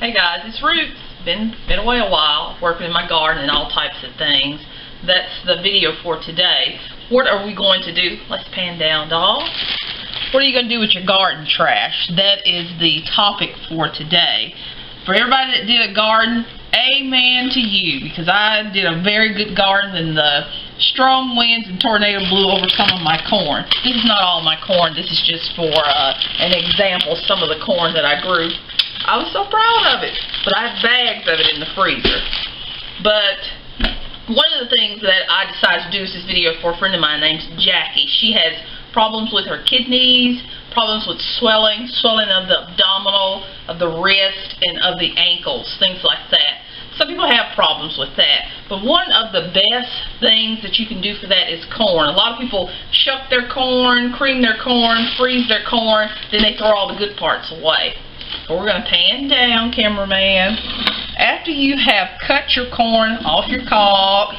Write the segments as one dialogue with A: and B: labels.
A: Hey guys, it's Ruth. Been away a while, working in my garden and all types of things. That's the video for today. What are we going to do? Let's pan down, doll. What are you going to do with your garden trash? That is the topic for today. For everybody that did a garden, amen to you, because I did a very good garden and the strong winds and tornado blew over some of my corn. This is not all my corn. This is just for an example of some of the corn that I grew. I was so proud of it, but I have bags of it in the freezer. But one of the things that I decided to do this video for a friend of mine named Jackie. She has problems with her kidneys, problems with swelling of the abdominal, of the wrist, and of the ankles, things like that. Some people have problems with that, but one of the best things that you can do for that is corn. A lot of people shuck their corn, cream their corn, freeze their corn, then they throw all the good parts away. So we're going to pan down, cameraman. After you have cut your corn off your cob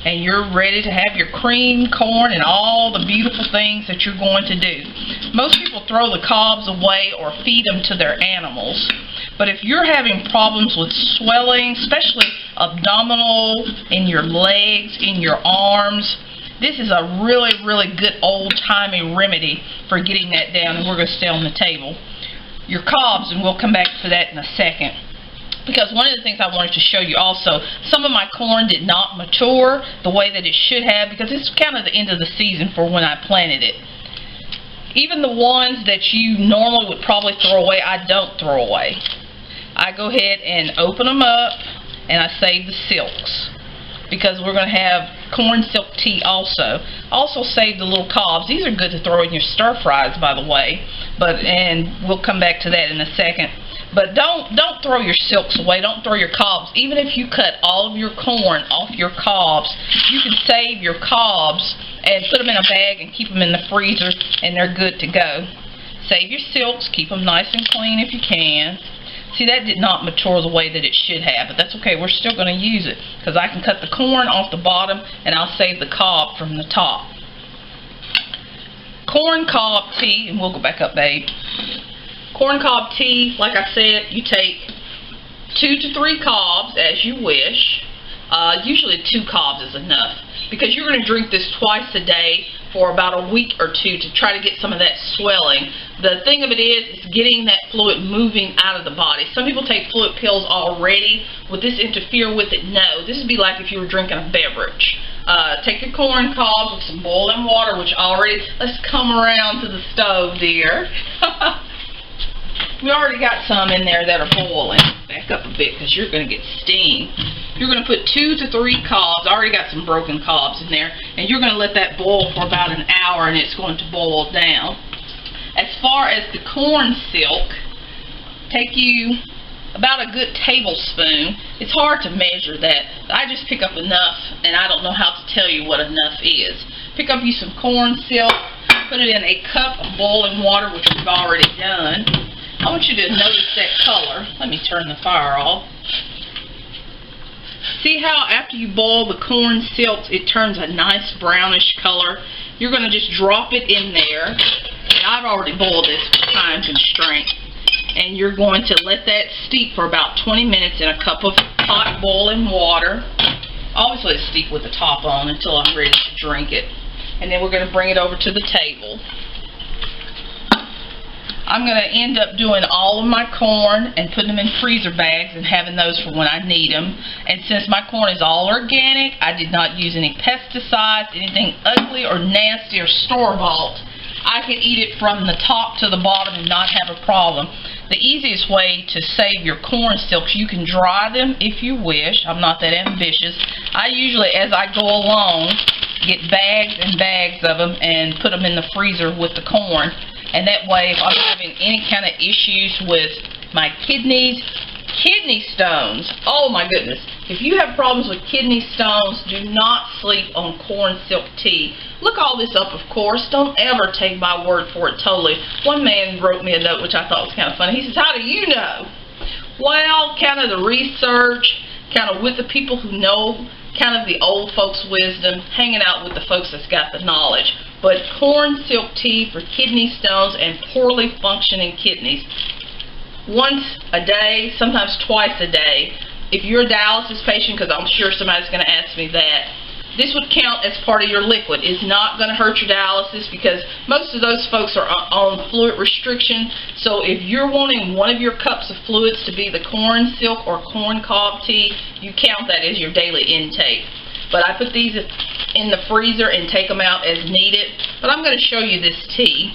A: and you're ready to have your creamed corn and all the beautiful things that you're going to do. Most people throw the cobs away or feed them to their animals. But if you're having problems with swelling, especially abdominal, in your legs, in your arms, this is a really, really good old-timey remedy for getting that down, and we're going to stay on the table. Your cobs, and we'll come back to that in a second. Because one of the things I wanted to show you also, some of my corn did not mature the way that it should have, because it's kind of the end of the season for when I planted it. Even the ones that you normally would probably throw away, I don't throw away. I go ahead and open them up, and I save the silks, because we're going to have corn silk tea also. Also save the little cobs. These are good to throw in your stir fries, by the way, and we'll come back to that in a second. But don't throw your silks away. Don't throw your cobs. Even if you cut all of your corn off your cobs, you can save your cobs and put them in a bag and keep them in the freezer, and they're good to go. Save your silks. Keep them nice and clean if you can. See, that did not mature the way that it should have, but that's okay. We're still going to use it, because I can cut the corn off the bottom, and I'll save the cob from the top. Corn cob tea, and we'll go back up, babe. Corn cob tea, like I said, you take 2 to 3 cobs as you wish. Usually 2 cobs is enough, because you're going to drink this twice a day for about a week or 2 to try to get some of that swelling. The thing of it is getting that fluid moving out of the body. Some people take fluid pills already. Would this interfere with it? No. This would be like if you were drinking a beverage. Take your corn cobs with some boiling water, which already, let's come around to the stove, dear. We already got some in there that are boiling. Back up a bit, because you're going to get steam. You're going to put 2 to 3 cobs. I already got some broken cobs in there. And you're going to let that boil for about an hour, and it's going to boil down. As far as the corn silk, take you about a good tablespoon. It's hard to measure that. I just pick up enough, and I don't know how to tell you what enough is. Pick up you some corn silk. Put it in a cup of boiling water, which we've already done. I want you to notice that color. Let me turn the fire off. See how after you boil the corn silks, it turns a nice brownish color? You're going to just drop it in there. And I've already boiled this for time constraint. And you're going to let that steep for about 20 minutes in a cup of hot boiling water. Always let it steep with the top on until I'm ready to drink it. And then we're going to bring it over to the table. I'm going to end up doing all of my corn and putting them in freezer bags and having those for when I need them. And since my corn is all organic, I did not use any pesticides, anything ugly or nasty or store-bought. I can eat it from the top to the bottom and not have a problem. The easiest way to save your corn silks, you can dry them if you wish. I'm not that ambitious. I usually, as I go along, get bags and bags of them and put them in the freezer with the corn. And that way, if I'm having any kind of issues with my kidney stones, oh my goodness. If you have problems with kidney stones, do not sleep on corn silk tea. Look all this up, of course. Don't ever take my word for it totally. One man wrote me a note, which I thought was kind of funny. He says, how do you know? Well, kind of the research, kind of with the people who know, kind of the old folks' wisdom, hanging out with the folks that's got the knowledge. But corn silk tea for kidney stones and poorly functioning kidneys. once a day, sometimes twice a day. If you're a dialysis patient, because I'm sure somebody's going to ask me that, this would count as part of your liquid. It's not going to hurt your dialysis because most of those folks are on fluid restriction. So if you're wanting one of your cups of fluids to be the corn silk or corn cob tea, you count that as your daily intake. But I put these in the freezer and take them out as needed. But I'm going to show you this tea.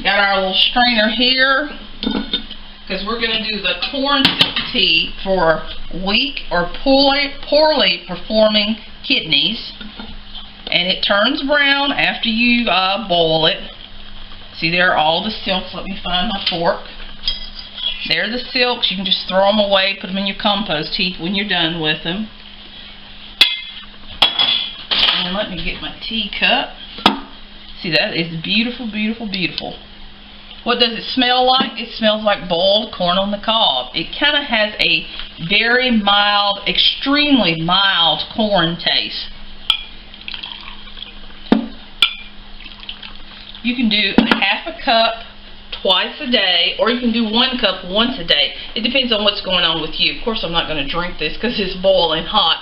A: Got our little strainer here, because we're going to do the corn silk tea for weak or poorly performing kidneys. And it turns brown after you boil it. See, there are all the silks. Let me find my fork. There are the silks. You can just throw them away, put them in your compost heap when you're done with them. And let me get my teacup. See, that is beautiful, beautiful, beautiful. What does it smell like? It smells like boiled corn on the cob. It kind of has a very mild, extremely mild corn taste. You can do half a cup twice a day, or you can do 1 cup once a day. It depends on what's going on with you. Of course, I'm not going to drink this because it's boiling hot.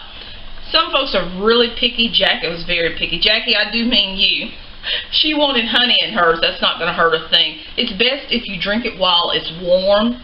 A: Some folks are really picky. Jackie was very picky. Jackie, I do mean you. She wanted honey in hers. That's not going to hurt a thing. It's best if you drink it while it's warm.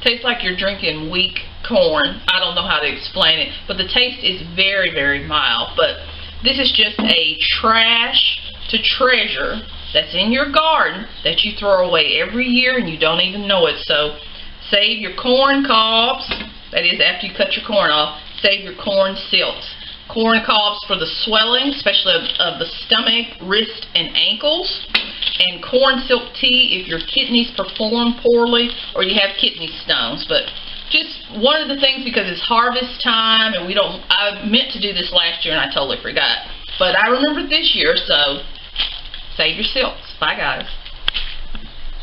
A: Tastes like you're drinking weak corn. I don't know how to explain it, but the taste is very, very mild. But this is just a trash to treasure that's in your garden that you throw away every year and you don't even know it. So save your corn cobs. That is after you cut your corn off. Save your corn silks. Corn cobs for the swelling, especially of the stomach, wrist, and ankles. And corn silk tea if your kidneys perform poorly or you have kidney stones. But just one of the things, because it's harvest time and I meant to do this last year and I totally forgot. But I remembered this year, so save your silks. Bye, guys.